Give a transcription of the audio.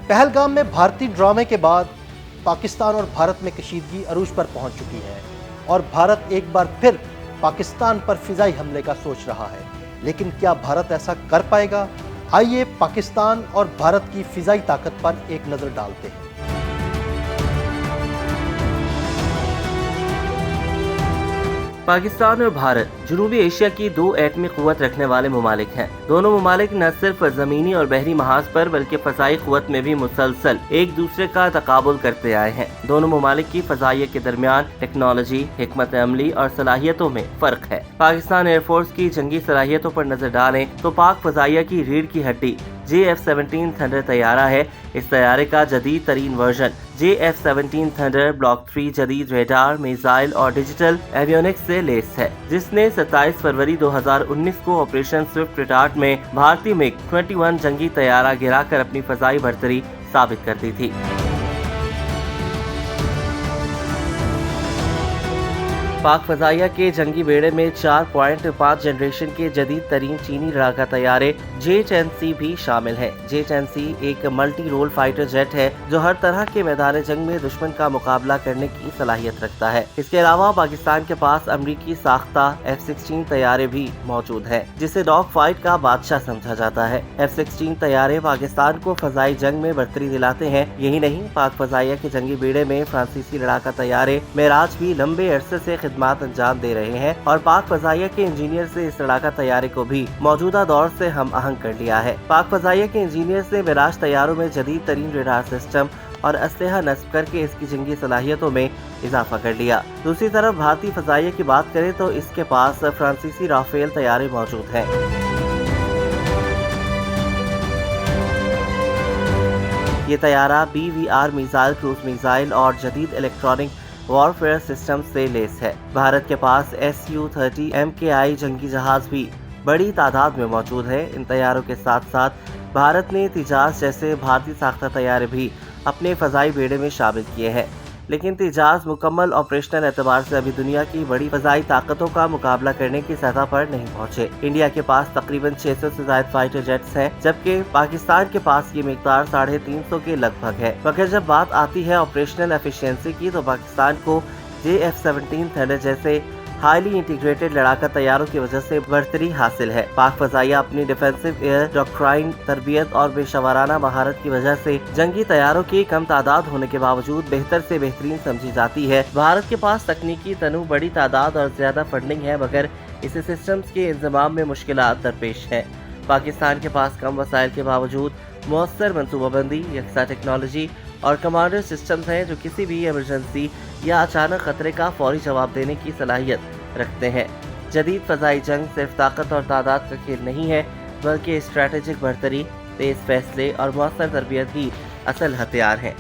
पहलगाम में भारतीय ड्रामे के बाद पाकिस्तान और भारत में कशीदगी अरूज पर पहुंच चुकी है और भारत एक बार फिर पाकिस्तान पर फिजाई हमले का सोच रहा है। लेकिन क्या भारत ऐसा कर पाएगा? आइए पाकिस्तान और भारत की फिजाई ताकत पर एक नज़र डालते हैं। पाकिस्तान और भारत जनूबी एशिया की दो एटमी क़ुव्वत रखने वाले ममालिक हैं। दोनों ममालिक न सिर्फ ज़मीनी और बहरी महाज पर बल्कि फ़ज़ाई क़ुव्वत में भी मुसलसल एक दूसरे का तकाबुल करते आए हैं। दोनों ममालिक की फ़ज़ाइया के दरमियान टेक्नोलॉजी, हिकमत अमली और सलाहियतों में फ़र्क है। पाकिस्तान एयरफोर्स की जंगी सलाहियतों पर नजर डालें तो पाक फ़ज़ाइया की रीढ़ की हड्डी JF-17 थंडर तैयारा है। इस तैयारे का जदीद तरीन वर्जन JF-17 थंडर ब्लॉक 3 जदीद रेडार, मिसाइल और डिजिटल एवियोनिक्स से लेस है, जिसने 27 फरवरी 2019 को ऑपरेशन स्विफ्ट रिटार्ट में भारतीय MiG-21 जंगी तैयारा गिराकर अपनी फजाई बढ़तरी साबित कर दी थी। पाक फजाइया के जंगी बेड़े में 4.5 जनरेशन के जदीद तरीन चीनी लड़ाका तैयारे J-10C भी शामिल है। J-10C एक मल्टी रोल फाइटर जेट है जो हर तरह के मैदान जंग में दुश्मन का मुकाबला करने की सलाहियत रखता है। इसके अलावा पाकिस्तान के पास अमरीकी साख्ता F-16 तैयारे भी मौजूद है, जिसे डॉग फाइट का बादशाह समझा जाता है। F-16 तैयारे पाकिस्तान को फजाई जंग में बढ़तरी दिलाते हैं। यही नहीं, पाक फजाइया के जंगी बेड़े में फ्रांसीसी लड़ाका तैयारे मेराज भी लंबे अरसे से खिदमत अंजाम दे रहे हैं और पाक फजाइया के इंजीनियर से इस लड़ाका तैयारे को भी मौजूदा दौर से हम आहंग कर लिया है। पाक फजाइया के इंजीनियर ने मिराज तैयारों में जदीद तरीन रेडार सिस्टम और असलहा नस्ब करके इसकी जंगी सलाहियतों में इजाफा कर लिया। दूसरी तरफ भारतीय फजाइया की बात करें तो इसके पास फ्रांसीसी राफेल तैयारे मौजूद हैं। ये तैयारा BVR मिसाइल, क्रूज मिसाइल और जदीद इलेक्ट्रॉनिक वॉरफेयर सिस्टम से लेस है। भारत के पास Su-30 MKI जंगी जहाज भी बड़ी तादाद में मौजूद है। इन तैयारों के साथ साथ भारत ने तिजास जैसे भारतीय साख्ता तैयारे भी अपने फजाई बेड़े में शामिल किए हैं। लेकिन तिजास मुकम्मल ऑपरेशनल एतबार से अभी दुनिया की बड़ी फजाई ताकतों का मुकाबला करने की सतह पर नहीं पहुंचे। इंडिया के पास तकरीबन 600 से ज्यादा फाइटर जेट्स हैं, जबकि पाकिस्तान के पास ये मिकदार 350 के लगभग है। मगर जब बात आती है ऑपरेशनल एफिशिएंसी की तो पाकिस्तान को JF-17 थंडर जैसे हाईली इंटीग्रेटेड लड़ाका तैयारों की वजह से बढ़तरी हासिल है। पाक फजाइया अपनी डिफेंसिव एयर डॉक्ट्राइन, तरबियत और पेशेवराना महारत की वजह से जंगी तैयारों की कम तादाद होने के बावजूद बेहतर से बेहतरीन समझी जाती है। भारत के पास तकनीकी तनु, बड़ी तादाद और ज्यादा फंडिंग है, मगर इसे सिस्टम्स के इंतजाम में मुश्किलात दरपेश है। पाकिस्तान के पास कम वसाइल के बावजूद मौसर मनसूबाबंदी, यकसा टेक्नोलॉजी और कमांडर सिस्टम्स हैं जो किसी भी इमरजेंसी या अचानक खतरे का फौरी जवाब देने की सलाहियत रखते हैं। जदीद फजाई जंग सिर्फ ताकत और तादाद का खेल नहीं है, बल्कि स्ट्रैटेजिक बढ़तरी, तेज फैसले और मौसर तरबियत ही असल हथियार हैं।